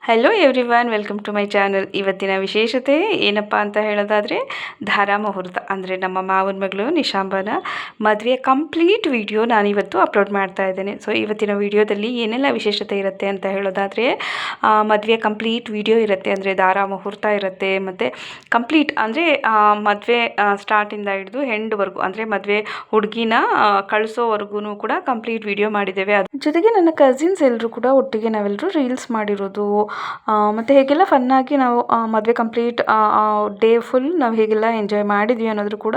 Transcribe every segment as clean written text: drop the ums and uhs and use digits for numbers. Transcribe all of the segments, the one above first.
Hello everyone, welcome to my channel. ಇವತ್ತಿನ ವಿಶೇಷತೆ ಏನಪ್ಪ ಅಂತ ಹೇಳೋದಾದರೆ ಧಾರಾ ಮುಹೂರ್ತ ಅಂದರೆ ನಮ್ಮ ಮಾವನ ಮಗಳು ನಿಶಾಂಬನ ಮದುವೆ ಕಂಪ್ಲೀಟ್ ವಿಡಿಯೋ ನಾನಿವತ್ತು ಅಪ್ಲೋಡ್ ಮಾಡ್ತಾ ಇದ್ದೇನೆ. ಸೊ ಇವತ್ತಿನ ವಿಡಿಯೋದಲ್ಲಿ ಏನೆಲ್ಲ ವಿಶೇಷತೆ ಇರುತ್ತೆ ಅಂತ ಹೇಳೋದಾದರೆ ಮದುವೆ ಕಂಪ್ಲೀಟ್ ವಿಡಿಯೋ ಇರುತ್ತೆ. ಅಂದರೆ ಧಾರಾ ಮುಹೂರ್ತ ಇರುತ್ತೆ, ಮತ್ತು ಕಂಪ್ಲೀಟ್ ಅಂದರೆ ಮದುವೆ ಸ್ಟಾರ್ಟಿಂದ ಹಿಡಿದು ಎಂಡ್ವರೆಗೂ ಅಂದರೆ ಮದುವೆ ಹುಡುಗಿನ ಕಳಿಸೋವರೆಗೂ ಕೂಡ ಕಂಪ್ಲೀಟ್ ವಿಡಿಯೋ ಮಾಡಿದ್ದೇವೆ. ಅದ್ರ ಜೊತೆಗೆ ನನ್ನ ಕಸಿನ್ಸ್ ಎಲ್ಲರೂ ಕೂಡ ಒಟ್ಟಿಗೆ ನಾವೆಲ್ಲರೂ ರೀಲ್ಸ್ ಮಾಡಿರೋದು, ಮತ್ತು ಹೇಗೆಲ್ಲ ಫನ್ನಾಗಿ ನಾವು ಮದುವೆ ಕಂಪ್ಲೀಟ್ ಡೇ ಫುಲ್ ನಾವು ಹೇಗೆಲ್ಲ ಎಂಜಾಯ್ ಮಾಡಿದ್ವಿ ಅನ್ನೋದ್ರು ಕೂಡ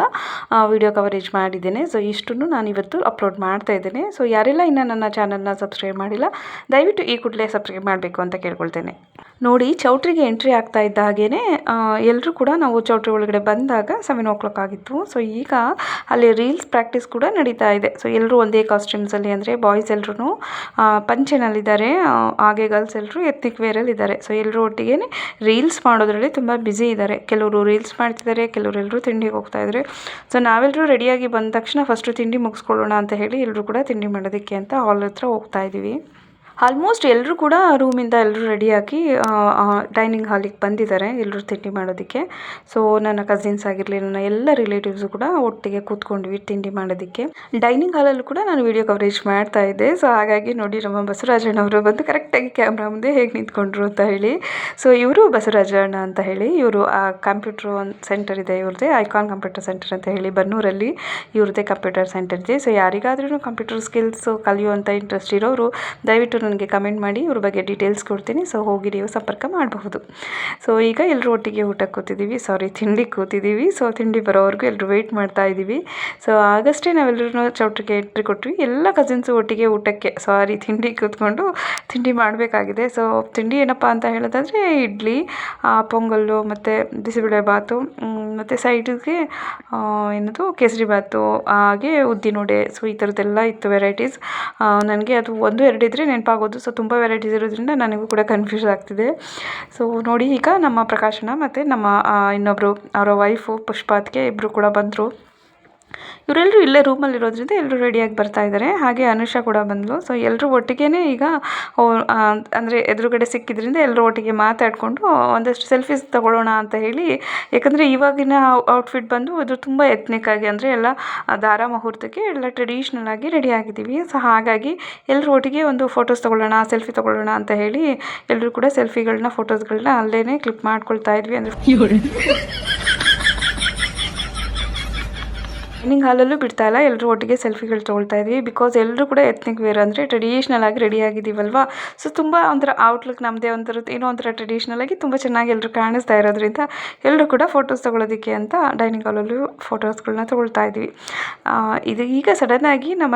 ವಿಡಿಯೋ ಕವರೇಜ್ ಮಾಡಿದ್ದೇನೆ. ಸೊ ಇಷ್ಟನ್ನು ನಾನಿವತ್ತು ಅಪ್ಲೋಡ್ ಮಾಡ್ತಾ ಇದ್ದೇನೆ. ಸೊ ಯಾರೆಲ್ಲ ಇನ್ನೂ ನನ್ನ ಚಾನಲ್ನ ಸಬ್ಸ್ಕ್ರೈಬ್ ಮಾಡಿಲ್ಲ, ದಯವಿಟ್ಟು ಈ ಕೂಡಲೇ ಸಬ್ಸ್ಕ್ರೈಬ್ ಮಾಡಬೇಕು ಅಂತ ಕೇಳ್ಕೊಳ್ತೇನೆ. ನೋಡಿ, ಚೌಟ್ರಿಗೆ ಎಂಟ್ರಿ ಆಗ್ತಾ ಇದ್ದ ಹಾಗೇ ಎಲ್ಲರೂ ಕೂಡ ನಾವು ಚೌಟ್ರಿ ಒಳಗಡೆ ಬಂದಾಗ 7 ಆಗಿತ್ತು. ಸೊ ಈಗ ಅಲ್ಲಿ ರೀಲ್ಸ್ ಪ್ರಾಕ್ಟೀಸ್ ಕೂಡ ನಡೀತಾ ಇದೆ. ಸೊ ಎಲ್ಲರೂ ಒಂದೇ ಕಾಸ್ಟ್ಯೂಮ್ಸಲ್ಲಿ, ಅಂದರೆ ಬಾಯ್ಸ್ ಎಲ್ಲರೂ ಪಂಚೆನಲ್ಲಿದ್ದಾರೆ, ಹಾಗೆ ಗರ್ಲ್ಸ್ ಎಲ್ಲರೂ ಎತ್ನಿಕ್ ವೇರಲ್ಲಿ ಇದ್ದಾರೆ. ಸೊ ಎಲ್ಲರೂ ಒಟ್ಟಿಗೆ ರೀಲ್ಸ್ ಮಾಡೋದ್ರಲ್ಲಿ ತುಂಬ ಬ್ಯುಸಿ ಇದ್ದಾರೆ. ಕೆಲವರು ರೀಲ್ಸ್ ಮಾಡ್ತಿದ್ದಾರೆ, ಕೆಲವರೆಲ್ಲರೂ ತಿಂಡಿಗೆ ಹೋಗ್ತಾ ಇದ್ದಾರೆ. ಸೊ ನಾವೆಲ್ಲರೂ ರೆಡಿಯಾಗಿ ಬಂದ ತಕ್ಷಣ ಫಸ್ಟು ತಿಂಡಿ ಮುಗಿಸ್ಕೊಳ್ಳೋಣ ಅಂತ ಹೇಳಿ ಎಲ್ಲರೂ ಕೂಡ ತಿಂಡಿ ಮಾಡೋದಕ್ಕೆ ಅಂತ ಹಾಲ್ ಹತ್ರ ಹೋಗ್ತಾ ಇದ್ದೀವಿ. ಆಲ್ಮೋಸ್ಟ್ ಎಲ್ಲರೂ ಕೂಡ ರೂಮಿಂದ ಎಲ್ಲರೂ ರೆಡಿಯಾಗಿ ಡೈನಿಂಗ್ ಹಾಲಿಗೆ ಬಂದಿದ್ದಾರೆ ಎಲ್ಲರೂ ತಿಂಡಿ ಮಾಡೋದಕ್ಕೆ. ಸೊ ನನ್ನ ಕಸಿನ್ಸ್ ಆಗಿರಲಿ, ನನ್ನ ಎಲ್ಲ ರಿಲೇಟಿವ್ಸು ಕೂಡ ಒಟ್ಟಿಗೆ ಕೂತ್ಕೊಂಡ್ವಿ ತಿಂಡಿ ಮಾಡೋದಕ್ಕೆ. ಡೈನಿಂಗ್ ಹಾಲಲ್ಲೂ ಕೂಡ ನಾನು ವಿಡಿಯೋ ಕವರೇಜ್ ಮಾಡ್ತಾ ಇದ್ದೆ. ಸೊ ಹಾಗಾಗಿ ನೋಡಿ, ನಮ್ಮ ಬಸವರಾಜಣ್ಣವರು ಬಂದು ಕರೆಕ್ಟಾಗಿ ಕ್ಯಾಮ್ರಾ ಮುಂದೆ ಹೇಗೆ ನಿಂತ್ಕೊಂಡ್ರು ಅಂತ ಹೇಳಿ. ಸೊ ಇವರು ಬಸವರಾಜಣ್ಣ ಅಂತ ಹೇಳಿ, ಇವರು ಕಂಪ್ಯೂಟರ್ ಒಂದು ಸೆಂಟರ್ ಇದೆ ಇವ್ರದ್ದೇ, ಐಕಾನ್ ಕಂಪ್ಯೂಟರ್ ಸೆಂಟರ್ ಅಂತ ಹೇಳಿ ಬನ್ನೂರಲ್ಲಿ ಇವ್ರದ್ದೇ ಕಂಪ್ಯೂಟರ್ ಸೆಂಟರ್ ಇದೆ. ಸೊ ಯಾರಿಗಾದ್ರೂ ಕಂಪ್ಯೂಟರ್ ಸ್ಕಿಲ್ಸು ಕಲಿಯುವಂಥ ಇಂಟ್ರೆಸ್ಟ್ ಇರೋರು ದಯವಿಟ್ಟು ನನಗೆ ಕಮೆಂಟ್ ಮಾಡಿ, ಇವ್ರ ಬಗ್ಗೆ ಡೀಟೇಲ್ಸ್ ಕೊಡ್ತೀನಿ. ಸೊ ಹೋಗಿ ನೀವು ಸಂಪರ್ಕ ಮಾಡಬಹುದು. ಸೊ ಈಗ ಎಲ್ಲರೂ ಒಟ್ಟಿಗೆ ಊಟಕ್ಕೆ ಕೂತಿದ್ದೀವಿ, ತಿಂಡಿ ಕೂತಿದ್ದೀವಿ. ಸೊ ತಿಂಡಿ ಬರೋವರೆಗೂ ಎಲ್ಲರೂ ವೆಯ್ಟ್ ಮಾಡ್ತಾ ಇದ್ದೀವಿ. ಸೊ ಆಗಷ್ಟೇ ನಾವೆಲ್ಲರೂ ಚೌಟ್ರಿಗೆ ಎಂಟ್ರಿ ಕೊಟ್ವಿ, ಎಲ್ಲ ಕಸಿನ್ಸು ಒಟ್ಟಿಗೆ ಊಟಕ್ಕೆ ತಿಂಡಿ ಕೂತ್ಕೊಂಡು ತಿಂಡಿ ಮಾಡಬೇಕಾಗಿದೆ. ಸೊ ತಿಂಡಿ ಏನಪ್ಪ ಅಂತ ಹೇಳೋದಾದರೆ ಇಡ್ಲಿ, ಪೊಂಗಲ್ಲು, ಮತ್ತು ಬಿಸಿಬೇಳೆ ಬಾತು, ಮತ್ತು ಸೈಡಿಗೆ ಏನದು ಕೇಸರಿ ಬಾತು, ಹಾಗೆ ಉದ್ದಿನೋಡೆ. ಸೊ ಈ ಥರದ್ದೆಲ್ಲ ಇತ್ತು ವೆರೈಟೀಸ್. ನನಗೆ ಅದು 1-2 ಇದ್ದರೆ ನೆನಪಾಗೋದು. ಸೊ ತುಂಬ ವೆರೈಟೀಸ್ ಇರೋದ್ರಿಂದ ನನಗೂ ಕೂಡ ಕನ್ಫ್ಯೂಸ್ ಆಗ್ತಿದೆ. ಸೊ ನೋಡಿ, ಈಗ ನಮ್ಮ ಪ್ರಕಾಶನ ಮತ್ತು ನಮ್ಮ ಇನ್ನೊಬ್ಬರು ಅವರ ವೈಫು ಪುಷ್ಪಾತ್ಗೆ ಇಬ್ಬರು ಕೂಡ ಬಂದರು. ಇವರೆಲ್ಲರೂ ಇಲ್ಲೇ ರೂಮಲ್ಲಿ ಇರೋದ್ರಿಂದ ಎಲ್ಲರೂ ರೆಡಿಯಾಗಿ ಬರ್ತಾ ಇದ್ದಾರೆ. ಹಾಗೆ ಅನುಷಾ ಕೂಡ ಬಂದಳು. ಸೊ ಎಲ್ಲರೂ ಒಟ್ಟಿಗೆ ಈಗ ಅಂದರೆ ಎದುರುಗಡೆ ಸಿಕ್ಕಿದ್ರಿಂದ ಎಲ್ಲರೂ ಒಟ್ಟಿಗೆ ಮಾತಾಡಿಕೊಂಡು ಒಂದಷ್ಟು ಸೆಲ್ಫೀಸ್ ತಗೊಳ್ಳೋಣ ಅಂತ ಹೇಳಿ. ಯಾಕಂದರೆ ಇವಾಗಿನ ಔಟ್ಫಿಟ್ ಬಂದು ಅದು ತುಂಬ ಎತ್ನಿಕ್ಕಾಗಿ, ಅಂದರೆ ಎಲ್ಲ ಧಾರಾ ಮುಹೂರ್ತಕ್ಕೆ ಎಲ್ಲ ಟ್ರೆಡಿಷ್ನಲ್ ಆಗಿ ರೆಡಿ ಆಗಿದ್ದೀವಿ. ಸೊ ಹಾಗಾಗಿ ಎಲ್ಲರೂ ಒಟ್ಟಿಗೆ ಒಂದು ಫೋಟೋಸ್ ತೊಗೊಳ್ಳೋಣ, ಸೆಲ್ಫಿ ತೊಗೊಳ್ಳೋಣ ಅಂತ ಹೇಳಿ ಎಲ್ಲರೂ ಕೂಡ ಸೆಲ್ಫಿಗಳನ್ನ, ಫೋಟೋಸ್ಗಳನ್ನ ಅಲ್ಲೇ ಕ್ಲಿಕ್ ಮಾಡ್ಕೊಳ್ತಾ ಇದ್ವಿ. ಅಂದರೆ ಡೈನಿಂಗ್ ಹಾಲಲ್ಲೂ ಬಿಡ್ತಾ ಇಲ್ಲ, ಎಲ್ಲರೂ ಒಟ್ಟಿಗೆ ಸೆಲ್ಫಿಗಳು ತೊಗೊಳ್ತಾ ಇದ್ವಿ. ಬಿಕಾಸ್ ಎಲ್ಲರೂ ಕೂಡ ಎತ್ನಿಕ್ ವೇರ್, ಅಂದರೆ ಟ್ರೆಡಿಷ್ನಲ್ ಆಗಿ ರೆಡಿ ಆಗಿದ್ದೀವಲ್ವಾ. ಸೊ ತುಂಬ ಒಂಥರ ಔಟ್ಲುಕ್ ನಮ್ಮದೇ ಒಂಥರದ್ದು ಏನೋ ಒಂಥರ ಟ್ರೆಡಿಷ್ನಲ್ ಆಗಿ ತುಂಬ ಚೆನ್ನಾಗಿ ಎಲ್ಲರೂ ಕಾಣಿಸ್ತಾ ಇರೋದ್ರಿಂದ ಎಲ್ಲರೂ ಕೂಡ ಫೋಟೋಸ್ ತೊಗೊಳೋದಕ್ಕೆ ಅಂತ ಡೈನಿಂಗ್ ಹಾಲಲ್ಲೂ ಫೋಟೋಸ್ಗಳನ್ನ ತೊಗೊಳ್ತಾ ಇದ್ವಿ. ಇದು ಈಗ ಸಡನ್ನಾಗಿ ನಮ್ಮ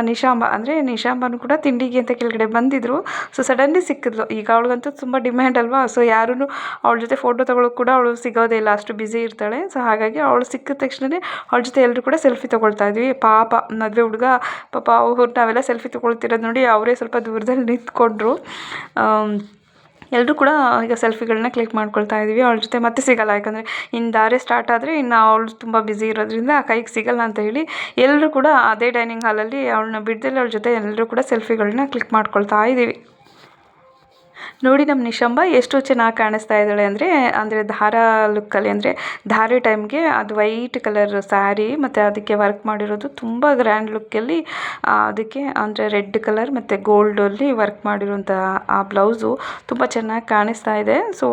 ನಿಶಾಂಬನೂ ಕೂಡ ತಿಂಡಿಗೆ ಅಂತ ಕೆಳಗಡೆ ಬಂದಿದ್ದರು. ಸೊ ಸಡನ್ಲಿ ಸಿಕ್ಕಿದ್ಲು. ಈಗ ಅವಳಿಗಂತೂ ತುಂಬ ಡಿಮ್ಯಾಂಡ್ ಅಲ್ವಾ. ಸೊ ಯಾರೂ ಅವಳ ಜೊತೆ ಫೋಟೋ ತೊಗೊಳಕ್ಕೆ ಕೂಡ ಅವಳು ಸಿಗೋದೇ ಇಲ್ಲ, ಅಷ್ಟು ಬ್ಯುಸಿ ಇರ್ತಾಳೆ. ಸೊ ಹಾಗಾಗಿ ಅವಳು ಸಿಕ್ಕಿದ ತಕ್ಷಣವೇ ಅವಳ ಜೊತೆ ಎಲ್ಲರೂ ಕೂಡ ಸೆಲ್ಫಿ ತೊಗೊಳ್ತಾ ಇದ್ವಿ. ಪಾಪ ಮದುವೆ ಹುಡುಗ ಪಾಪ ಅವ್ರು ನಾವೆಲ್ಲ ಸೆಲ್ಫಿ ತೊಗೊಳ್ತಿರೋದು ನೋಡಿ ಅವರೇ ಸ್ವಲ್ಪ ದೂರದಲ್ಲಿ ನಿಂತ್ಕೊಂಡ್ರು. ಎಲ್ಲರೂ ಕೂಡ ಈಗ ಸೆಲ್ಫಿಗಳನ್ನ ಕ್ಲಿಕ್ ಮಾಡ್ಕೊಳ್ತಾ ಇದ್ವಿ. ಅವಳ ಜೊತೆ ಮತ್ತೆ ಸಿಗಲ್ಲ, ಯಾಕಂದರೆ ಇನ್ನು ದಾರೆ ಸ್ಟಾರ್ಟ್ ಆದರೆ ಇನ್ನು ಅವಳು ತುಂಬ ಬ್ಯುಸಿ ಇರೋದ್ರಿಂದ ಕೈಗೆ ಸಿಗಲ್ಲ ಅಂತ ಹೇಳಿ ಎಲ್ಲರೂ ಕೂಡ ಅದೇ ಡೈನಿಂಗ್ ಹಾಲಲ್ಲಿ ಅವಳನ್ನ ಬಿಡ್ದಲ್ಲೇ ಅವಳ ಜೊತೆ ಎಲ್ಲರೂ ಕೂಡ ಸೆಲ್ಫಿಗಳನ್ನ ಕ್ಲಿಕ್ ಮಾಡ್ಕೊಳ್ತಾ ಇದ್ದೀವಿ. ನೋಡಿ, ನಮ್ಮ ನಿಶಾಂಬ ಎಷ್ಟು ಚೆನ್ನಾಗಿ ಕಾಣಿಸ್ತಾ ಇದ್ದಾಳೆ ಅಂದರೆ ಧಾರಾ ಲುಕ್ಕಲ್ಲಿ, ಅಂದರೆ ಧಾರೆ ಟೈಮ್ಗೆ ಅದು ವೈಟ್ ಕಲರ್ ಸ್ಯಾರಿ ಮತ್ತು ಅದಕ್ಕೆ ವರ್ಕ್ ಮಾಡಿರೋದು ತುಂಬ ಗ್ರ್ಯಾಂಡ್ ಲುಕ್ಕಲ್ಲಿ. ಅದಕ್ಕೆ ಅಂದರೆ ರೆಡ್ ಕಲರ್ ಮತ್ತು ಗೋಲ್ಡಲ್ಲಿ ವರ್ಕ್ ಮಾಡಿರೋಂಥ ಆ ಬ್ಲೌಸು ತುಂಬ ಚೆನ್ನಾಗಿ ಕಾಣಿಸ್ತಾ ಇದೆ. ಸೊ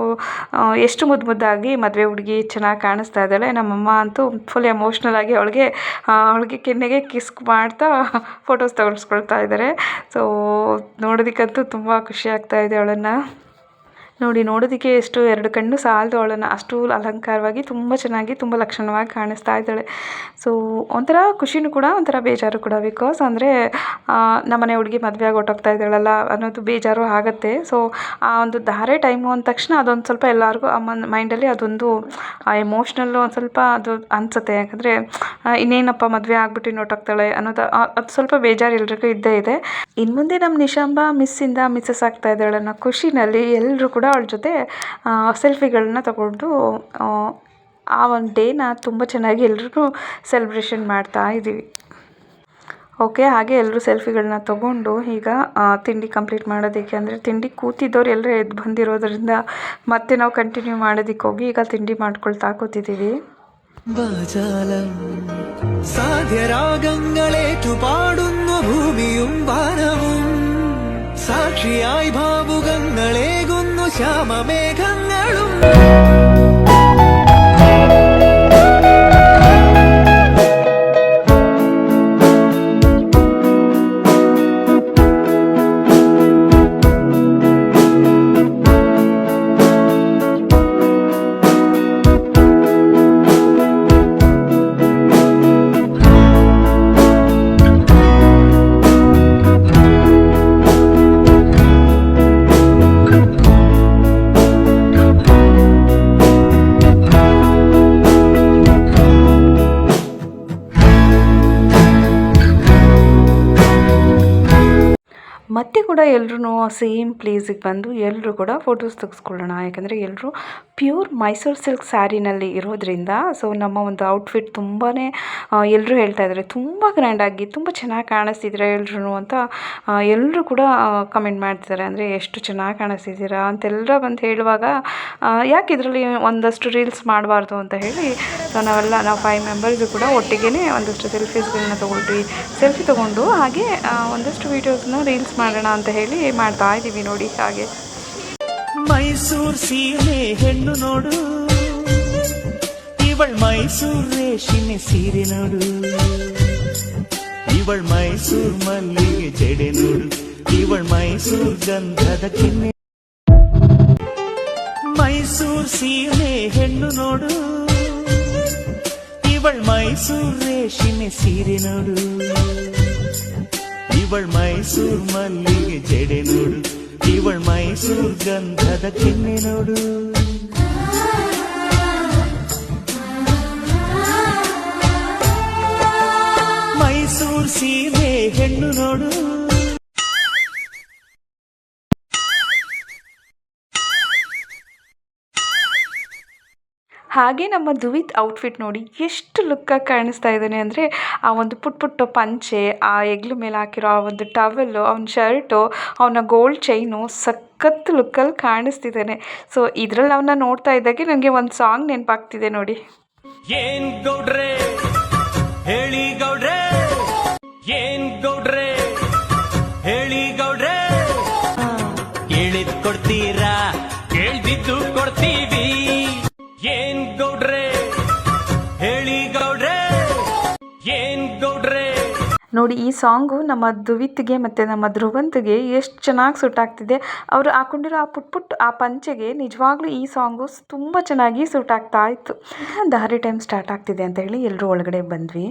ಎಷ್ಟು ಮುದ್ದಾಗಿ ಮದುವೆ ಹುಡುಗಿ ಚೆನ್ನಾಗಿ ಕಾಣಿಸ್ತಾ ಇದ್ದಾಳೆ. ನಮ್ಮಮ್ಮ ಅಂತೂ ಫುಲ್ ಎಮೋಷ್ನಲ್ ಆಗಿ ಅವಳಿಗೆ ಕೆನ್ನೆಗೆ ಕಿಸ್ ಮಾಡ್ತಾ ಫೋಟೋಸ್ ತೆಗೆಸ್ಕೊಳ್ತಾ ಇದ್ದಾರೆ. ಸೊ ನೋಡೋದಕ್ಕಂತೂ ತುಂಬ ಖುಷಿ ಆಗ್ತಾ ಇದೆ ಅವಳನ್ನು ನೋಡಿ. ನೋಡೋದಕ್ಕೆ ಎಷ್ಟು 2 ಕಣ್ಣು ಸಾಲದು ಅವಳನ್ನು, ಅಷ್ಟು ಅಲಂಕಾರವಾಗಿ ತುಂಬ ಚೆನ್ನಾಗಿ ತುಂಬ ಲಕ್ಷಣವಾಗಿ ಕಾಣಿಸ್ತಾ ಇದ್ದಾಳೆ. ಸೊ ಒಂಥರ ಖುಷಿನೂ ಕೂಡ, ಒಂಥರ ಬೇಜಾರು ಕೂಡ. ಬಿಕಾಸ್ ಅಂದರೆ ನಮ್ಮನೆ ಹುಡುಗಿ ಮದುವೆ ಆಗಿ ಹೊರಟೋಗ್ತಾ ಇದ್ದಾಳಲ್ಲ ಅನ್ನೋದು ಬೇಜಾರು ಆಗುತ್ತೆ. ಸೊ ಆ ಒಂದು ಧಾರೆ ಟೈಮು ಅಂದ ತಕ್ಷಣ ಅದೊಂದು ಸ್ವಲ್ಪ ಎಲ್ಲರಿಗೂ ಮೈಂಡಲ್ಲಿ ಅದೊಂದು ಎಮೋಷ್ನಲ್ಲು ಒಂದು ಸ್ವಲ್ಪ ಅದು ಅನಿಸುತ್ತೆ. ಯಾಕಂದರೆ ಇನ್ನೇನಪ್ಪ ಮದುವೆ ಆಗ್ಬಿಟ್ಟು ಹೊರಟೋಗ್ತಾಳೆ ಅನ್ನೋದು ಅದು ಸ್ವಲ್ಪ ಬೇಜಾರು ಎಲ್ರಿಗೂ ಇದ್ದೇ ಇದೆ. ಇನ್ನು ಮುಂದೆ ನಮ್ಮ ನಿಶಾಂಬ ಮಿಸ್ಸಿಂದ ಮಿಸ್ಸಸ್ ಆಗ್ತಾ ಇದ್ದಾಳೆ ಅನ್ನೋ ಖುಷಿನಲ್ಲಿ ಎಲ್ಲರೂ ಕೂಡ ಅವಳ ಜೊತೆ ಸೆಲ್ಫಿಗಳನ್ನ ತಗೊಂಡು ಆ ಒಂದು ಡೇನ ತುಂಬ ಚೆನ್ನಾಗಿ ಎಲ್ಲರೂ ಸೆಲೆಬ್ರೇಷನ್ ಮಾಡ್ತಾ ಇದ್ದೀವಿ. ಓಕೆ, ಹಾಗೆ ಎಲ್ಲರೂ ಸೆಲ್ಫಿಗಳನ್ನ ತೊಗೊಂಡು ಈಗ ತಿಂಡಿ ಕಂಪ್ಲೀಟ್ ಮಾಡೋದಕ್ಕೆ, ಅಂದರೆ ತಿಂಡಿ ಕೂತಿದ್ದವ್ರು ಎಲ್ಲರೂ ಎದ್ದು ಬಂದಿರೋದ್ರಿಂದ ಮತ್ತೆ ನಾವು ಕಂಟಿನ್ಯೂ ಮಾಡೋದಕ್ಕೆ ಹೋಗಿ ಈಗ ತಿಂಡಿ ಮಾಡ್ಕೊಳ್ತಾ ಕೂತಿದ್ದೀವಿ. സാധ്യരാഗങ്ങളേറ്റു പാടുന്നു ഭൂമിയും വാനവും, സാക്ഷിയായി ഭാവുകങ്ങളേകുന്നു ശ്യാമമേഘങ്ങളും. ಮತ್ತೆ ಕೂಡ ಎಲ್ಲರೂ ಸೇಮ್ ಪ್ಲೇಸಿಗೆ ಬಂದು ಎಲ್ಲರೂ ಕೂಡ ಫೋಟೋಸ್ ತೆಗೆಸ್ಕೊಳ್ಳೋಣ. ಯಾಕಂದರೆ ಎಲ್ಲರೂ ಪ್ಯೂರ್ ಮೈಸೂರು ಸಿಲ್ಕ್ ಸ್ಯಾರಿನಲ್ಲಿ ಇರೋದ್ರಿಂದ ಸೊ ನಮ್ಮ ಒಂದು ಔಟ್ಫಿಟ್ ತುಂಬಾ ಎಲ್ಲರೂ ಹೇಳ್ತಾ ಇದ್ದಾರೆ, ತುಂಬ ಗ್ರ್ಯಾಂಡಾಗಿ ತುಂಬ ಚೆನ್ನಾಗಿ ಕಾಣಿಸ್ತಿದ್ದೀರಾ ಎಲ್ಲರೂ ಅಂತ ಎಲ್ಲರೂ ಕೂಡ ಕಮೆಂಟ್ ಮಾಡ್ತಿದ್ದಾರೆ. ಅಂದರೆ ಎಷ್ಟು ಚೆನ್ನಾಗಿ ಕಾಣಿಸ್ತಿದ್ದೀರಾ ಅಂತೆಲ್ಲ ಬಂದು ಹೇಳುವಾಗ ಯಾಕೆ ಇದರಲ್ಲಿ ಒಂದಷ್ಟು ರೀಲ್ಸ್ ಮಾಡಬಾರ್ದು ಅಂತ ಹೇಳಿ ಸೊ ನಾವು 5 ಮೆಂಬರ್ಸು ಕೂಡ ಒಟ್ಟಿಗೆ ಒಂದಷ್ಟು ಸೆಲ್ಫೀಸ್ಗಳನ್ನ ಸೆಲ್ಫಿ ತೊಗೊಂಡು ಹಾಗೆ ಒಂದಷ್ಟು ವೀಡಿಯೋಸ್ನ ರೀಲ್ಸ್ ಮಾಡೋಣ ಅಂತ ಹೇಳಿ ಮಾಡ್ತಾ ಇದ್ದೀವಿ ನೋಡಿ. ಹಾಗೆ ಮೈಸೂರು ಸೀರೆ ಹೆಣ್ಣು ನೋಡು, ಇವಳ್ ಮೈಸೂರು ರೇಷ್ಮೆ ಸೀರೆ ನೋಡು, ಇವಳ್ ಮೈಸೂರು ಮಲ್ಲಿಗೆ ಜಡೆ ನೋಡು, ಇವಳ್ ಮೈಸೂರು ಗಂಧದ ಕೆನ್ನೆ. ಮೈಸೂರು ಸೀರೆ ಹೆಣ್ಣು ನೋಡು, ಇವಳ್ ಮೈಸೂರು ರೇಷ್ಮೆ ಸೀರೆ ನೋಡು, ಇವಳ್ ಮೈಸೂರು ಮಲ್ಲಿಗೆ ಜಡೆ ನೋಡು, ಇವಳ್ ಮೈಸೂರು ಗಂಧದ ಕೆನ್ನೆ ನೋಡು. ಮೈಸೂರು ಸೀರೆ ಹೆಣ್ಣು ನೋಡು. ಹಾಗೆ ನಮ್ಮ ಧುವಿತ್ ಔಟ್ಫಿಟ್ ನೋಡಿ ಎಷ್ಟು ಲುಕ್ಕಾಗಿ ಕಾಣಿಸ್ತಾ ಇದ್ದಾನೆ ಅಂದರೆ ಆ ಒಂದು ಪುಟ್ಟ ಪಂಚೆ, ಆ ಹೆಗ್ಲು ಮೇಲೆ ಹಾಕಿರೋ ಆ ಒಂದು ಟವೆಲ್ಲು, ಅವನ ಶರ್ಟು, ಅವನ ಗೋಲ್ಡ್ ಚೈನು ಸಖತ್ ಲುಕ್ಕಲ್ಲಿ ಕಾಣಿಸ್ತಿದ್ದಾನೆ. ಸೊ ಇದರಲ್ಲಿ ಅವನ್ನ ನೋಡ್ತಾ ಇದ್ದಾಗೆ ನನಗೆ ಒಂದು ಸಾಂಗ್ ನೆನಪಾಗ್ತಿದೆ ನೋಡಿ. ಏನ್ ಗೌಡ್ರೆ ಹೇಳಿ ಗೌಡ್ರೆ, ಏನ್ ಗೌಡ್ರೆ ಹೇಳಿ ಗೌಡ್ರೆ, ಹೇಳಿದ್ ಕೊಡ್ತೀರಾ ಕೇಳ್ದಿದ್ದು ಕೊಡ್ತೀವಿ. ಏನ್ ಗೌಡ್ರೆ ಹೇಳಿ ಗೌಡ್ರೆ, ಏನ್ ಗೌಡ್ರೆ. ನೋಡಿ ಈ ಸಾಂಗು ನಮ್ಮ ಧುವಿತ್ಗೆ ಮತ್ತು ನಮ್ಮ ಧ್ರುವಂತ್ಗೆ ಎಷ್ಟು ಚೆನ್ನಾಗಿ ಸೂಟ್ ಆಗ್ತಿದೆ. ಅವರು ಹಾಕೊಂಡಿರೋ ಆ ಪುಟ್ ಆ ಪಂಚೆಗೆ ನಿಜವಾಗ್ಲೂ ಈ ಸಾಂಗು ತುಂಬ ಚೆನ್ನಾಗಿ ಸೂಟ್ ಆಗ್ತಾ ಇತ್ತು. ದಾರಿ ಟೈಮ್ ಸ್ಟಾರ್ಟ್ ಆಗ್ತಿದೆ ಅಂತ ಹೇಳಿ ಎಲ್ಲರೂ ಒಳಗಡೆ ಬಂದ್ವಿ.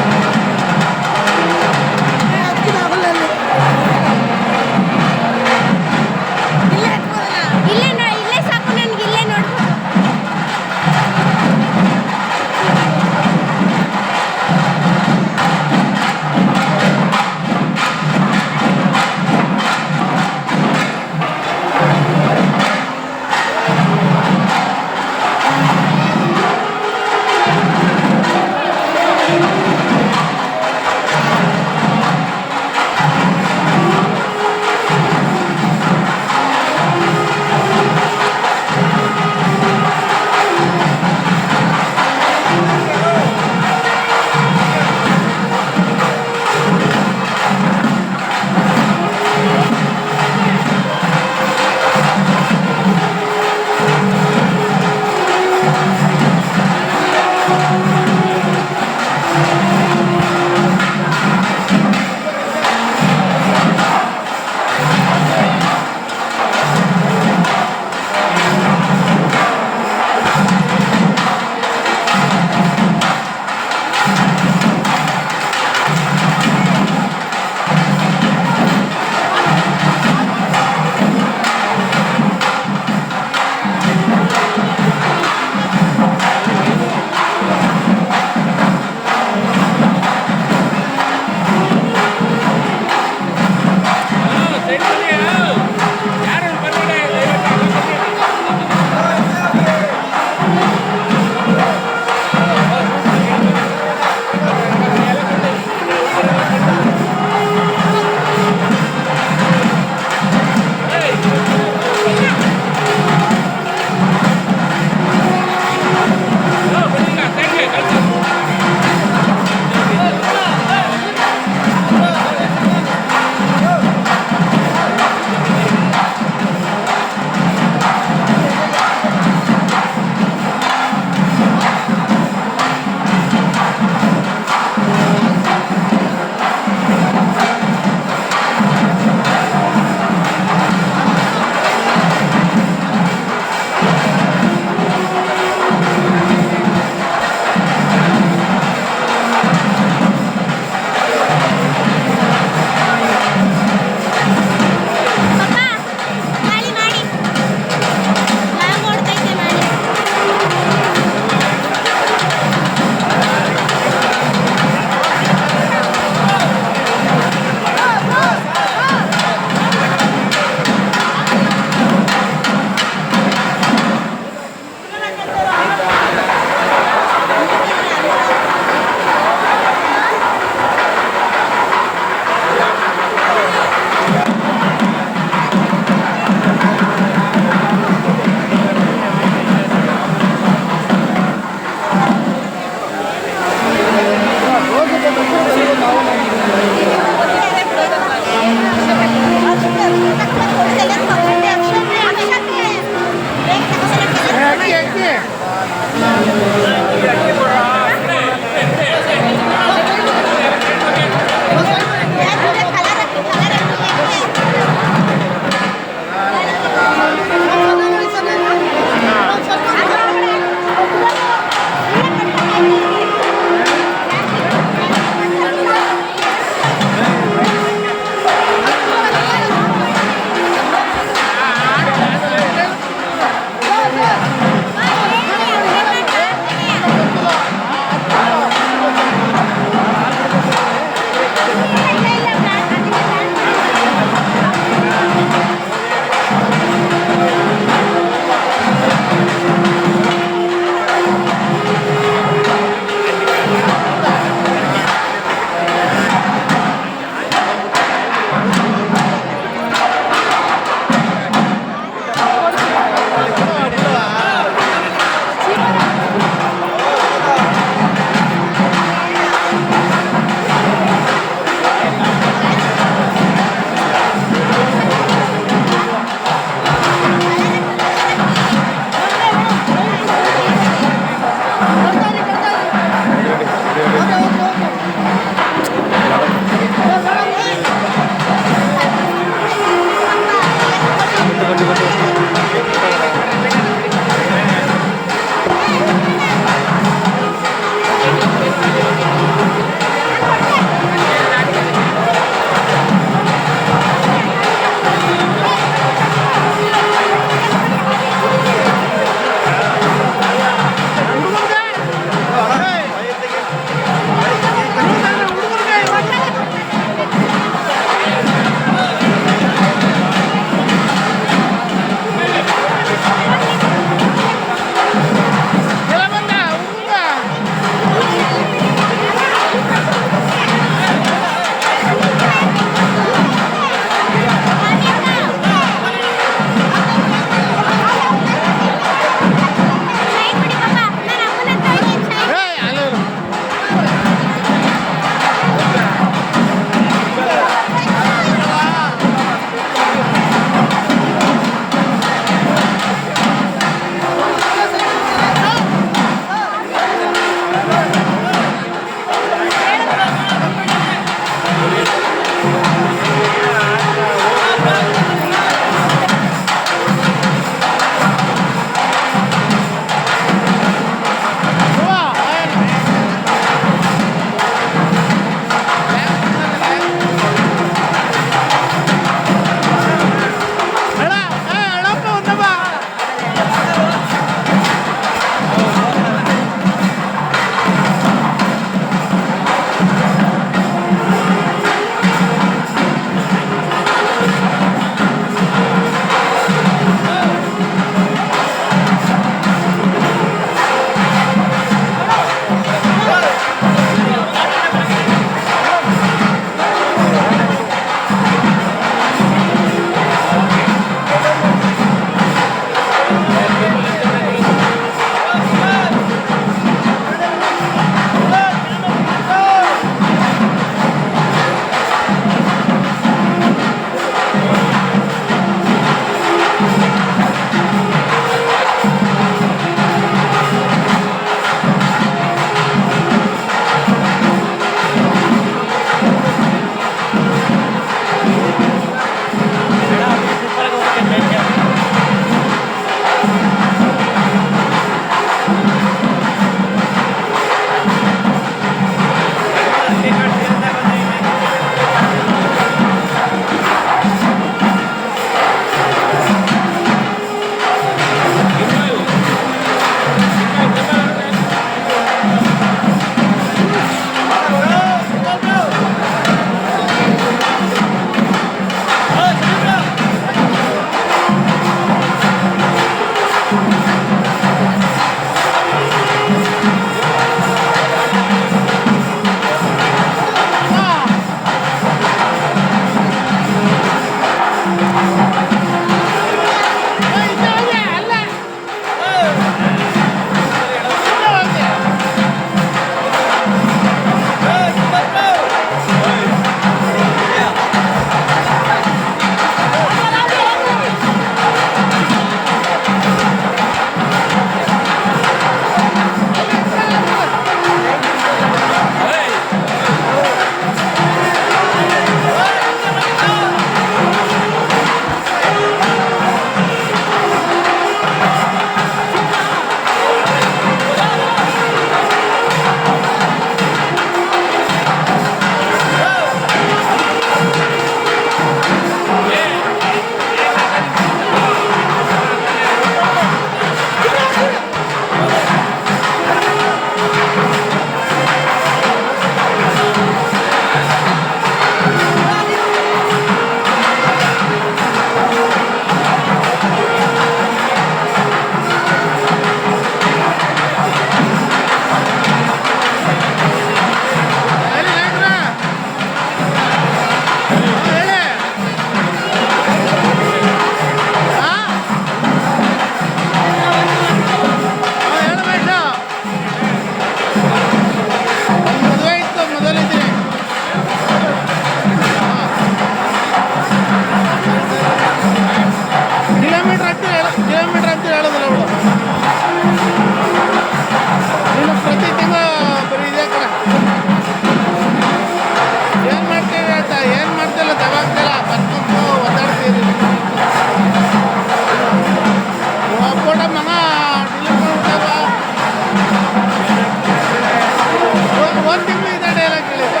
ಒಂದು ತಿಂಗಳು ಇದೆ ಡೈಲಾಗ್ ಕೇಳಿದೆ.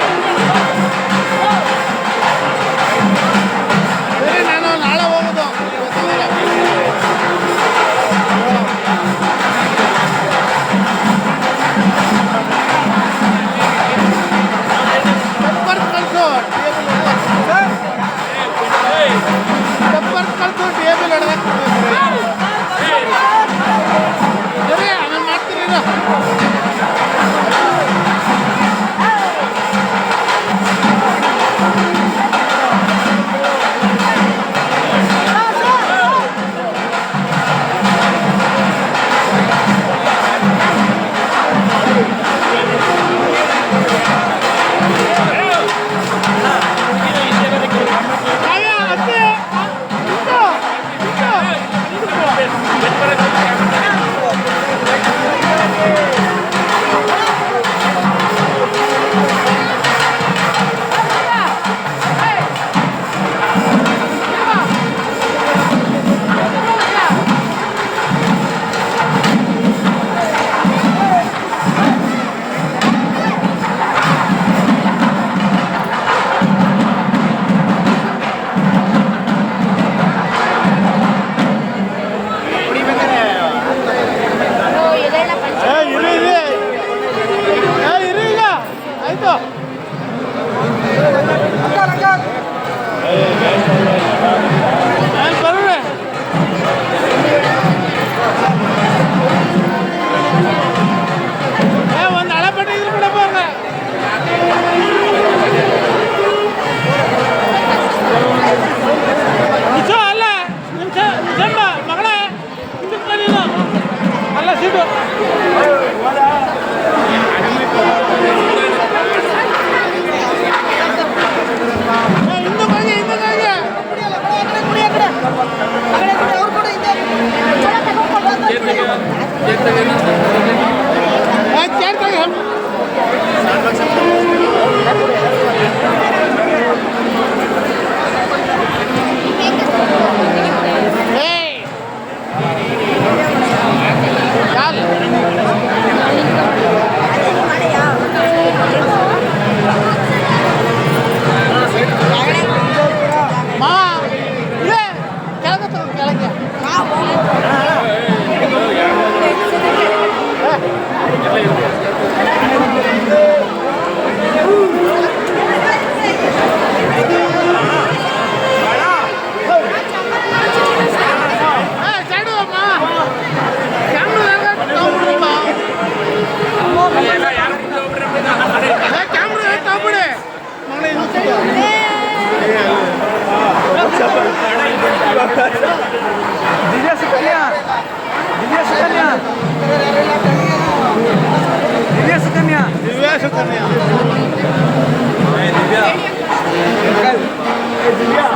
ಸರಿ, ನಾನು ನಾಳೆ ಹೋಗೋದು. ಪೆಪ್ಪರ್ ಕಳಿಸು ಟೇಬಲ್ ಹಿಡ್ದಕ್ಕೆ ಸರಿ, ಆಮೇಲೆ ಮಾಡ್ತೀನಿ ಇರು. ಒಂದು ಹಳೆ ಪಟ್ಟಿ ಇದ್ರು ಬಿಡಪ್ಪ ಅವ್ರನ್ನ. ಅಲ್ಲ ನಿಜಮ್ಮ ಮಗಳೇ, ಹಿಂದಕ್ಕೆ ನೀನು ಅಲ್ಲ ಸೀಟು. दिव्या सुकन्या दिव्या सुकन्या दिव्या सुकन्या दिव्या सुकन्या दिव्या दिव्या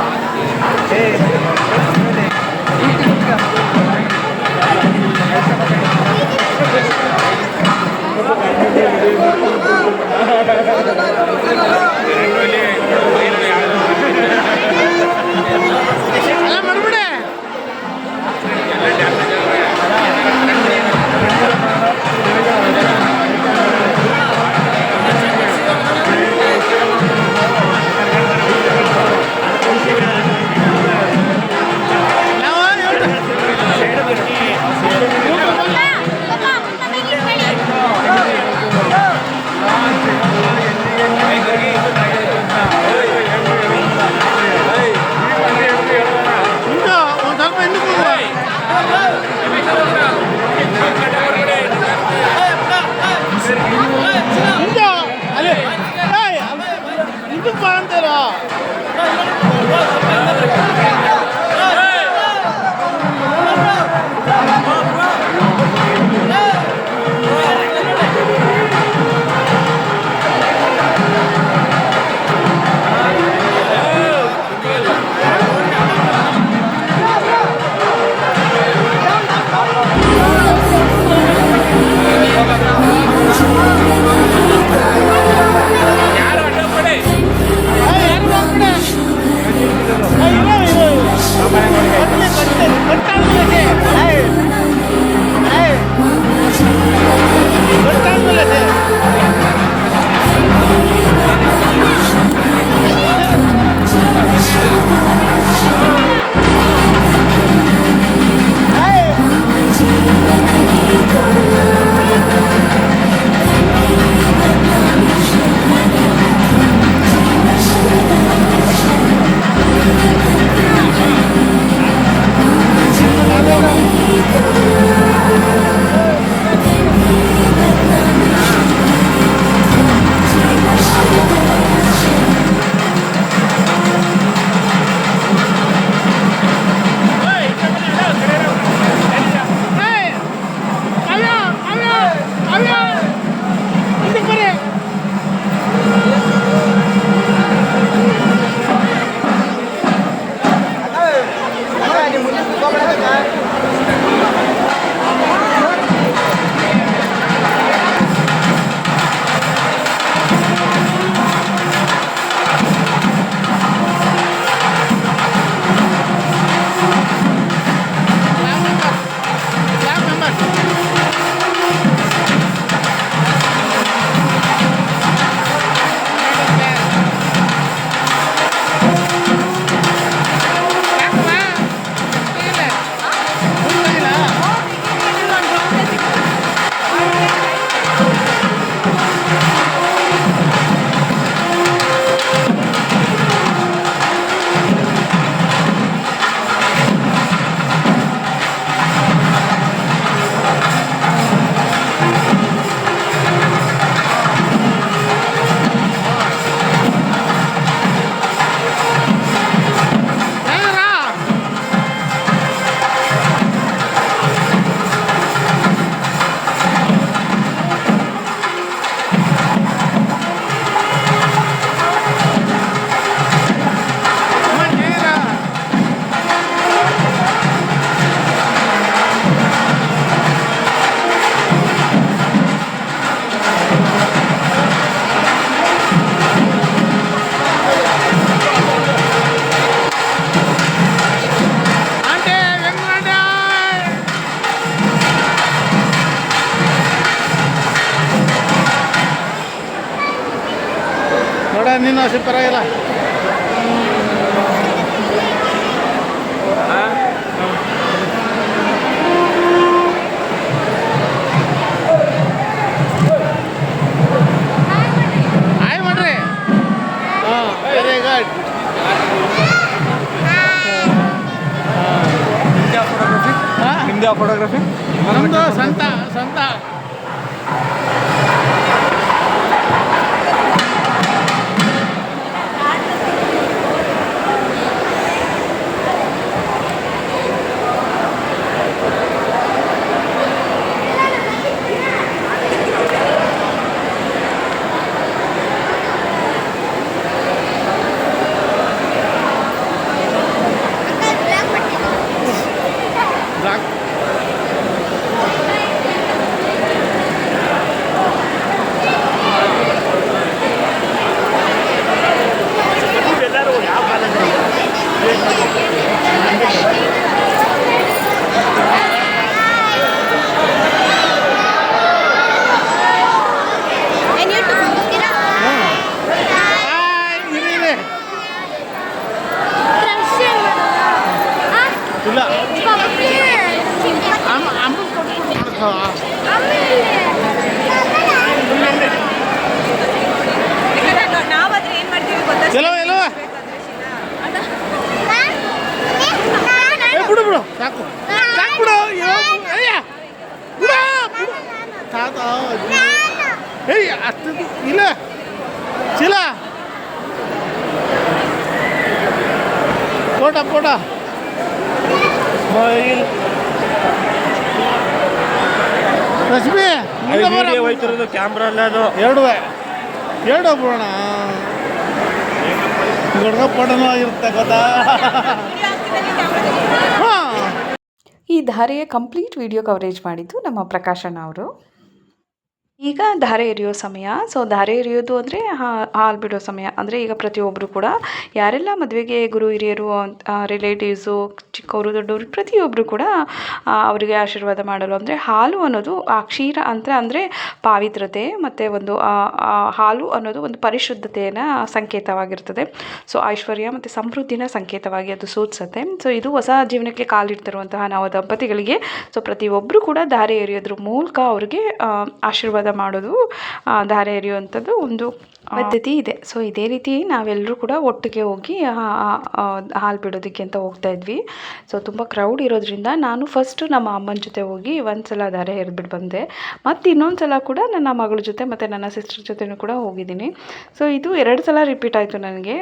ಶ್ರೀನಿವಾಸ ಪರವಾಗಿಲ್ಲ. ಹಾಯ್ ಮಾಡ್ರಿ. ಹಾಂ, ವೆರಿ ಗುಡ್. ನಿಮ್ದು ಯಾವ ಫೋಟೋಗ್ರಫಿ? ನಮ್ಮದು ಸಂತ. ಬ್ಲಾಕ್ ಇಲ್ಲ ಅಮ್ಮ ನಾವಾದ್ರೆ ಏನ್ ಮಾಡ್ತೀವಿ ಗೊತ್ತಾ? ಚಲೋ ಬಿಡು ಸಾಕು ಬಿಡು. ಅಯ್ಯ ಬಿಡು ತಾತ ಏಯ್ ಅಷ್ಟು ಇಲ್ಲ ಚೀಲ ಫೋಟ ಸ್ಮೈಲ್. ರಶ್ಮಿ ಹೋಯ್ತಿರೋದು ಕ್ಯಾಮ್ರಾ ಅಲ್ಲ ಅದು. ಎರಡು ಬಿಡೋಣ. ದೊಡ್ಡ ಫೋಟೋನೂ ಆಗಿರುತ್ತೆ ಗೊತ್ತಾ. ಹಾಂ, ಈ ಧಾರೆಯ ಕಂಪ್ಲೀಟ್ ವಿಡಿಯೋ ಕವರೇಜ್ ಮಾಡಿದ್ದು ನಮ್ಮ ಪ್ರಕಾಶಣ್ಣ ಅವರು. ಈಗ ಧಾರೆ ಎರೆಯೋ ಸಮಯ. ಸೊ ಧಾರೆ ಎರೆಯೋದು ಅಂದರೆ ಹಾಲು ಬಿಡೋ ಸಮಯ. ಅಂದರೆ ಈಗ ಪ್ರತಿಯೊಬ್ಬರು ಕೂಡ ಯಾರೆಲ್ಲ ಮದುವೆಗೆ ಗುರು ಹಿರಿಯರು ರಿಲೇಟಿವ್ಸು ಚಿಕ್ಕವರು ದೊಡ್ಡವರು ಪ್ರತಿಯೊಬ್ಬರು ಕೂಡ ಅವರಿಗೆ ಆಶೀರ್ವಾದ ಮಾಡಲು ಅಂದರೆ ಹಾಲು ಅನ್ನೋದು ಆ ಕ್ಷೀರ ಅಂದರೆ ಪಾವಿತ್ರತೆ ಮತ್ತು ಒಂದು ಹಾಲು ಅನ್ನೋದು ಒಂದು ಪರಿಶುದ್ಧತೆಯನ್ನು ಸಂಕೇತವಾಗಿರ್ತದೆ. ಸೊ ಐಶ್ವರ್ಯ ಮತ್ತು ಸಮೃದ್ಧಿನ ಸಂಕೇತವಾಗಿ ಅದು ಸೂಚಿಸುತ್ತೆ. ಸೊ ಇದು ಹೊಸ ಜೀವನಕ್ಕೆ ಕಾಲಿಡ್ತಿರುವಂತಹ ನಾವು ದಂಪತಿಗಳಿಗೆ ಸೊ ಪ್ರತಿಯೊಬ್ಬರು ಕೂಡ ಧಾರೆ ಎರೆಯೋದ್ರ ಮೂಲಕ ಅವ್ರಿಗೆ ಆಶೀರ್ವಾದ ಮಾಡೋದು, ಧಾರೆ ಎರೆಯುವಂಥದ್ದು ಒಂದು ಪದ್ಧತಿ ಇದೆ. ಸೊ ಇದೇ ರೀತಿ ನಾವೆಲ್ಲರೂ ಕೂಡ ಒಟ್ಟಿಗೆ ಹೋಗಿ ಹಾಲು ಬಿಡೋದಕ್ಕೆ ಅಂತ ಹೋಗ್ತಾ ಇದ್ವಿ. ಸೊ ತುಂಬ ಕ್ರೌಡ್ ಇರೋದ್ರಿಂದ ನಾನು ಫಸ್ಟು ನಮ್ಮ ಅಮ್ಮನ ಜೊತೆ ಹೋಗಿ ಒಂದು ಸಲ ಧಾರೆ ಎರೆದ್ಬಿಟ್ಟು ಬಂದೆ. ಮತ್ತು ಇನ್ನೊಂದು ಸಲ ಕೂಡ ನನ್ನ ಮಗಳ ಜೊತೆ ಮತ್ತು ನನ್ನ ಸಿಸ್ಟರ್ ಜೊತೆನೂ ಕೂಡ ಹೋಗಿದ್ದೀನಿ. ಸೊ ಇದು 2 ಸಲ ರಿಪೀಟ್ ಆಯಿತು ನನಗೆ.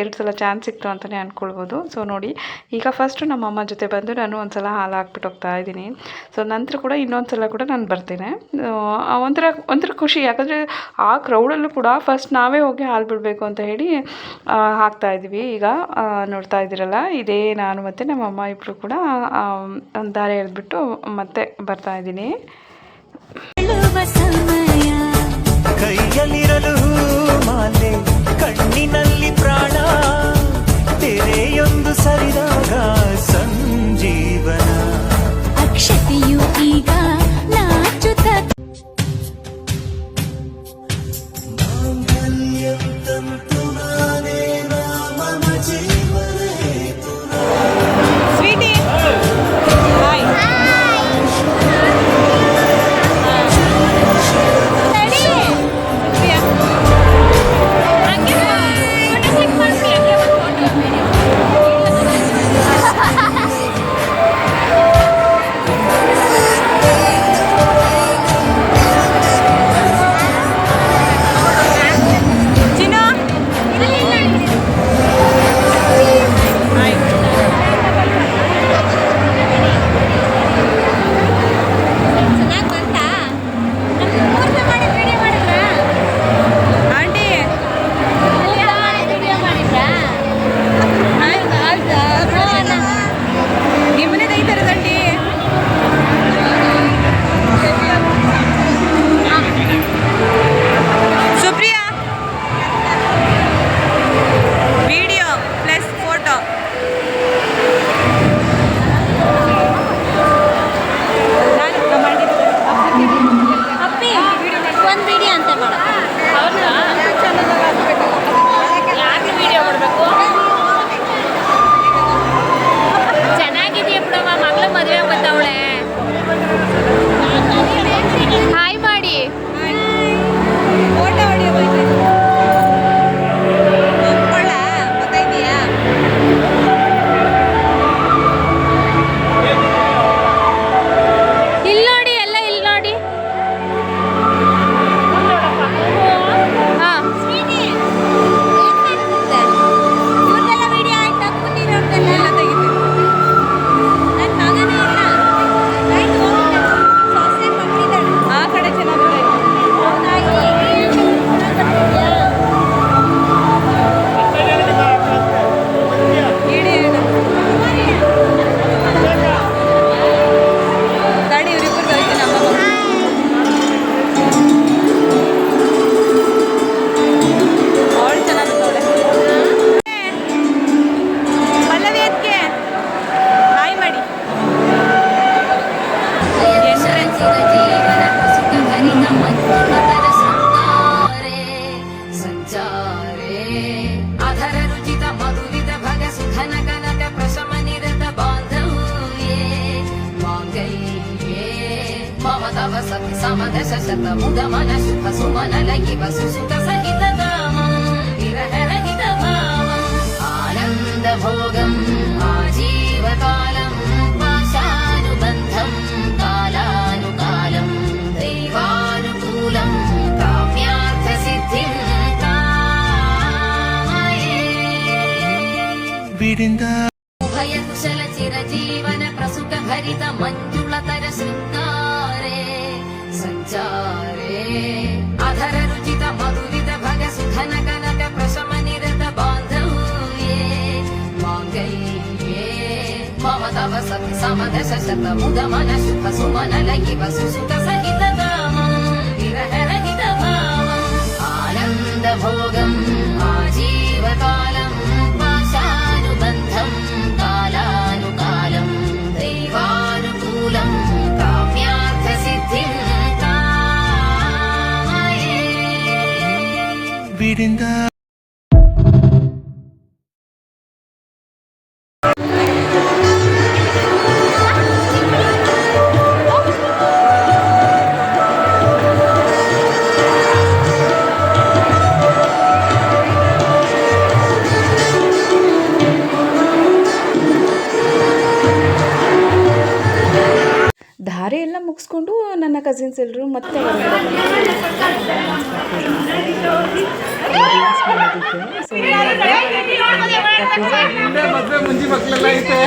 2 ಸಲ ಚಾನ್ಸ್ ಸಿಕ್ತು ಅಂತಲೇ ಅಂದ್ಕೊಳ್ಬೋದು. ಸೊ ನೋಡಿ, ಈಗ ಫಸ್ಟು ನಮ್ಮ ಅಮ್ಮ ಜೊತೆ ಬಂದು ನಾನು ಒಂದು ಸಲ ಹಾಲು ಹಾಕ್ಬಿಟ್ಟು ಹೋಗ್ತಾ ಇದ್ದೀನಿ. ಸೊ ನಂತರ ಕೂಡ ಇನ್ನೊಂದು ಸಲ ಕೂಡ ನಾನು ಬರ್ತೇನೆ. ಒಂಥರ ಖುಷಿ. ಯಾಕಂದರೆ ಆ ಕ್ರೌಡಲ್ಲೂ ಕೂಡ ಫಸ್ಟ್ ನಾವೇ ಹೋಗಿ ಹಾಲು ಬಿಡಬೇಕು ಅಂತ ಹೇಳಿ ಹಾಕ್ತಾಯಿದ್ವಿ. ಈಗ ನೋಡ್ತಾ ಇದ್ದೀರಲ್ಲ, ಇದೇ ನಾನು ಮತ್ತು ನಮ್ಮ ಅಮ್ಮ ಇಬ್ಬರು ಕೂಡ ಧಾರೆ ಎರೆದ್ಬಿಟ್ಟು ಮತ್ತೆ ಬರ್ತಾ ಇದ್ದೀನಿ. ಕೈಯಲ್ಲಿರಲು ಮಾಲೆ, ಕಣ್ಣಿನಲ್ಲಿ ಪ್ರಾಣ, ತೆರೆಯೊಂದು ಸರಿದಾಗ ಸಂಜೀವನ. ಅಕ್ಷತೆಯು ಈಗ ನಾಚುತ್ತ तव सति समदश शत मुदमन शुभ सुमन लगिव सुसुत सहित दामं विरहरहित भावम् आनन्द भोगम् आजीवकालम् पाशानुबन्धम् कालानुकालम् दैवानुकूलम् काम्यार्थ सिद्धिम् भयकुशल चिरजीवन प्रसुख भरित मञ्जुलतर शृङ्गारे सञ्चारे अधर रुचित मधुरित भग सुधन कनक प्रशम निरत बान्धव्ये माङ्गल्ये मम तव सति समदश शत मुदमन शुभ सुमन लगिव सुसुत सहित दामं विरहरहित भावम् आनन्द भोगम् आजीवकालम् पाशानुबन्धम् कालानुकालम् दैवानुकूलम् काम्यार्थ सिद्धिम् कामये ಧಾರೆ ಎಲ್ಲ ಮುಗಿಸ್ಕೊಂಡು ನನ್ನ ಕಸಿನ್ಸ್ ಎಲ್ಲರೂ ಮತ್ತೆ ಮದುವೆ ಮುಂಜಿ ಮಕ್ಕಳೆಲ್ಲ ಐತೆ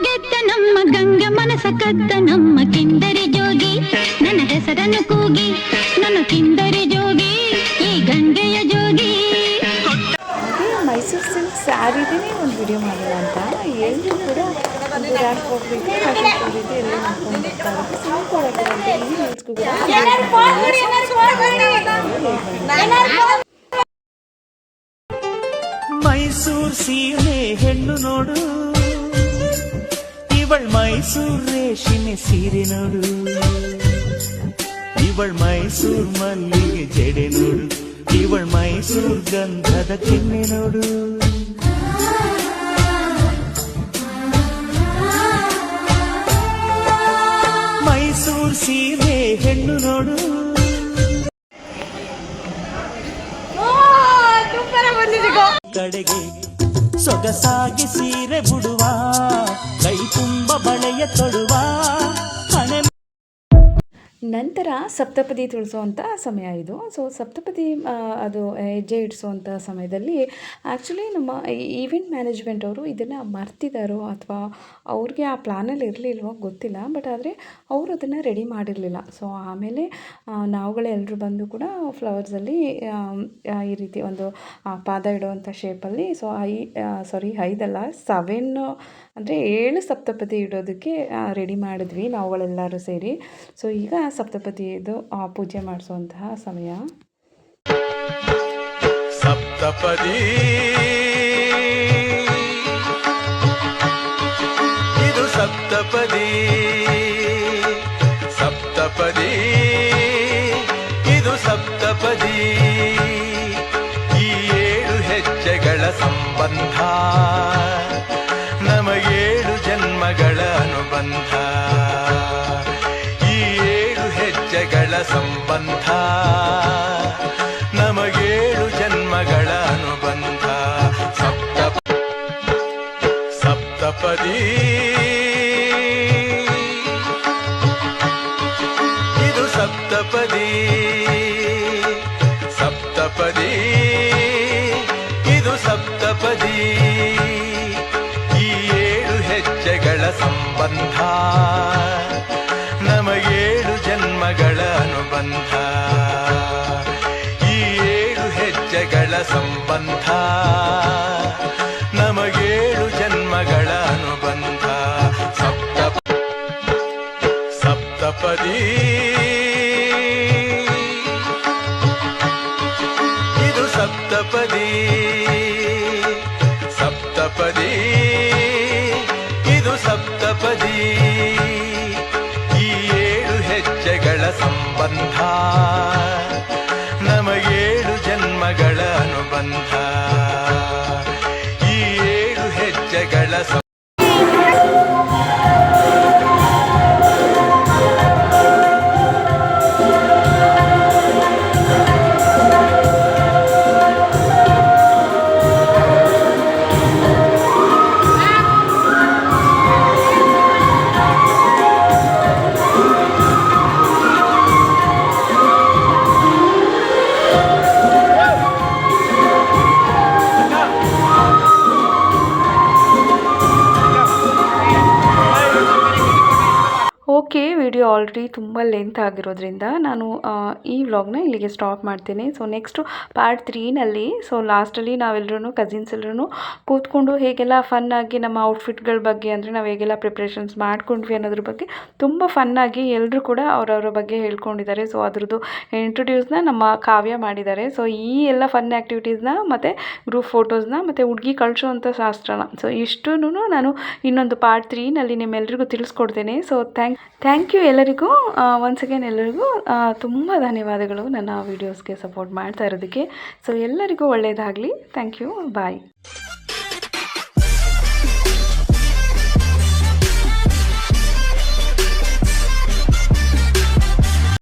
ಗೆದ್ದ ನಮ್ಮ ಗಂಗ ಮನಸ ಕದ್ದ ನಮ್ಮ ಕಿಂದರಿ ಜೋಗಿ ನನ್ನ ಹೆಸರನ್ನು ಕೂಗಿ ನನ್ನ ಕಿಂದರಿ ಜೋಗಿ ಈ ಗಂಗೆಯ ಜೋಗಿ. ಮೈಸೂರು ಸಿಲ್ಕ್ ಸ್ಯಾರಿದೇ ಒಂದು ವಿಡಿಯೋ ಮಾಡೋಣ ಅಂತ ಎಲ್ಲರೂ ಕೂಡ ಒಂದು ರ್ಯಾಕ್ ಹೋಗ್ಬಿಟ್ಟು ಫ್ಯಾಷನ್ ಶೋರಿಗೆ ಎಲ್ಲ ನೋಡ್ಕೊಂಡು ಬರ್ತಾರೆ. ಸಿಂಪಲ್ ಆಗಿರುತ್ತೆ ಈ ರೀಲ್ಸ್ಗೂ ಕೂಡ ಮೈಸೂರ್ ಸೀರೆ ಹೆಣ್ಣು ನೋಡು, ಇವಳ್ ಮೈಸೂರ್ ರೇಷ್ಮೆ ಸೀರೆ ನೋಡು, ಇವಳ್ ಮೈಸೂರ್ ಮಲ್ಲಿಗೆ ಜಡೆ ನೋಡು, ಇವಳ್ ಮೈಸೂರ್ ಗಂಧದ ಕೆನ್ನೆ ನೋಡು. ಮೈಸೂರ್ ಸೀರೆ ಹೆಣ್ಣು ನೋಡು. ಕಡೆಗೆ ಸೊಗಸಾಗಿ ಸೀರೆ ಬಿಡುವ, ಕೈ ತುಂಬ ಬಳೆಯ ತೊಡುವ, ಹಣೆ ನಂತರ ಸಪ್ತಪದಿ ತುಳಿಸೋವಂಥ ಸಮಯ ಇದು. ಸೊ ಸಪ್ತಪದಿ ಅದು ಹೆಜ್ಜೆ ಇಡಿಸೋವಂಥ ಸಮಯದಲ್ಲಿ ಆ್ಯಕ್ಚುಲಿ ನಮ್ಮ ಈವೆಂಟ್ ಮ್ಯಾನೇಜ್ಮೆಂಟ್ ಅವರು ಇದನ್ನು ಮರ್ತಿದ್ದಾರೋ ಅಥವಾ ಅವ್ರಿಗೆ ಆ ಪ್ಲ್ಯಾನಲ್ಲಿ ಇರಲಿಲ್ವೋ ಗೊತ್ತಿಲ್ಲ. ಬಟ್ ಆದರೆ ಅವರು ಅದನ್ನು ರೆಡಿ ಮಾಡಿರಲಿಲ್ಲ. ಸೊ ಆಮೇಲೆ ನಾವುಗಳೆಲ್ಲರೂ ಬಂದು ಕೂಡ ಫ್ಲವರ್ಸಲ್ಲಿ ಈ ರೀತಿ ಒಂದು ಪಾದ ಇಡುವಂಥ ಶೇಪಲ್ಲಿ ಸೊ 5 7 ಅಂದರೆ 7 ಸಪ್ತಪದಿ ಇಡೋದಕ್ಕೆ ರೆಡಿ ಮಾಡಿದ್ವಿ ನಾವುಗಳೆಲ್ಲರೂ ಸೇರಿ. ಸೊ ಈಗ ಸಪ್ತಪದಿದು ಪೂಜೆ ಮಾಡಿಸುವಂತಹ ಸಮಯ. ಸಪ್ತಪದಿ ಇದು ಸಪ್ತಪದಿ, ಸಪ್ತಪದಿ ಇದು ಸಪ್ತಪದಿ. ಈ 7 ಹೆಜ್ಜೆಗಳ ಸಂಬಂಧ ನಮಗೇಳು ಜನ್ಮಗಳ ಅನುಬಂಧ. ಈ 7 ಹೆಜ್ಜೆಗಳ ಸಂಬಂಧ ನಮಗೇಳು ಜನ್ಮಗಳ ಅನುಬಂಧ. ಸಪ್ತಪದಿ ಇದು ಸಪ್ತಪದಿ, ಸಪ್ತಪದಿ ಇದು ಸಪ್ತಪದಿ. ಈ 7 ಹೆಜ್ಜೆಗಳ ಸಂಬಂಧ ನಮಗೇಳು ಜನ್ಮಗಳ ಅನುಬಂಧ. ಈ 7 ಹೆಜ್ಜೆಗಳ ಸಂಬಂಧ ನಮಗೇಳು ಜನ್ಮಗಳ ಅನುಬಂಧ. ಸಪ್ತಪದಿ ಸಪ್ತಪದಿ ಸಪ್ತಪದಿ ಇದು ಸಪ್ತಪದಿ ಈ 7 ಹೆಜ್ಜೆಗಳ ಸಂಬಂಧ ನಮಗೇಳು ಜನ್ಮಗಳ ಅನುಬಂಧ ಈ 7 ಹೆಜ್ಜೆಗಳ ಓಕೆ, ವಿಡಿಯೋ ಆಲ್ರೆಡಿ ತುಂಬ ಲೆಂತ್ ಆಗಿರೋದ್ರಿಂದ ನಾನು ಈ ವ್ಲಾಗ್ನ ಇಲ್ಲಿಗೆ ಸ್ಟಾಪ್ ಮಾಡ್ತೀನಿ. ಸೊ ನೆಕ್ಸ್ಟು ಪಾರ್ಟ್ 3ನಲ್ಲಿ ಲಾಸ್ಟಲ್ಲಿ ನಾವೆಲ್ಲರೂ ಕಸಿನ್ಸ್ ಎಲ್ಲರೂ ಕೂತ್ಕೊಂಡು ಹೇಗೆಲ್ಲ ಫನ್ನಾಗಿ ನಮ್ಮ ಔಟ್ಫಿಟ್ಗಳ ಬಗ್ಗೆ ಅಂದರೆ ನಾವು ಹೇಗೆಲ್ಲ ಪ್ರಿಪ್ರೇಷನ್ಸ್ ಮಾಡ್ಕೊಂಡ್ವಿ ಅನ್ನೋದ್ರ ಬಗ್ಗೆ ತುಂಬ ಫನ್ನಾಗಿ ಎಲ್ಲರೂ ಕೂಡ ಅವರವರ ಬಗ್ಗೆ ಹೇಳ್ಕೊಂಡಿದ್ದಾರೆ. ಸೊ ಅದ್ರದ್ದು ಇಂಟ್ರೊಡ್ಯೂಸ್ನ ನಮ್ಮ ಕಾವ್ಯ ಮಾಡಿದ್ದಾರೆ. ಸೊ ಈ ಎಲ್ಲ ಫನ್ ಆ್ಯಕ್ಟಿವಿಟೀಸ್ನ ಮತ್ತು ಗ್ರೂಪ್ ಫೋಟೋಸ್ನ ಮತ್ತು ಹುಡುಗಿ ಕಳಿಸೋವಂಥ ಶಾಸ್ತ್ರನ ಇಷ್ಟೂ ನಾನು ಇನ್ನೊಂದು ಪಾರ್ಟ್ 3ನಲ್ಲಿ ನಿಮ್ಮೆಲ್ಲರಿಗೂ ತಿಳಿಸ್ಕೊಡ್ತೇನೆ. ಸೊ ಥ್ಯಾಂಕ್ ಯು ಎಲ್ಲರಿಗೂ. ಒನ್ಸ್ ಅಗೇನ್ ಎಲ್ಲರಿಗೂ ತುಂಬ ಧನ್ಯವಾದಗಳು ನನ್ನ ವೀಡಿಯೋಸ್ಗೆ ಸಪೋರ್ಟ್ ಮಾಡ್ತಾ ಇರೋದಕ್ಕೆ. ಸೊ ಎಲ್ಲರಿಗೂ ಒಳ್ಳೆಯದಾಗಲಿ. Thank you. ಬಾಯ್.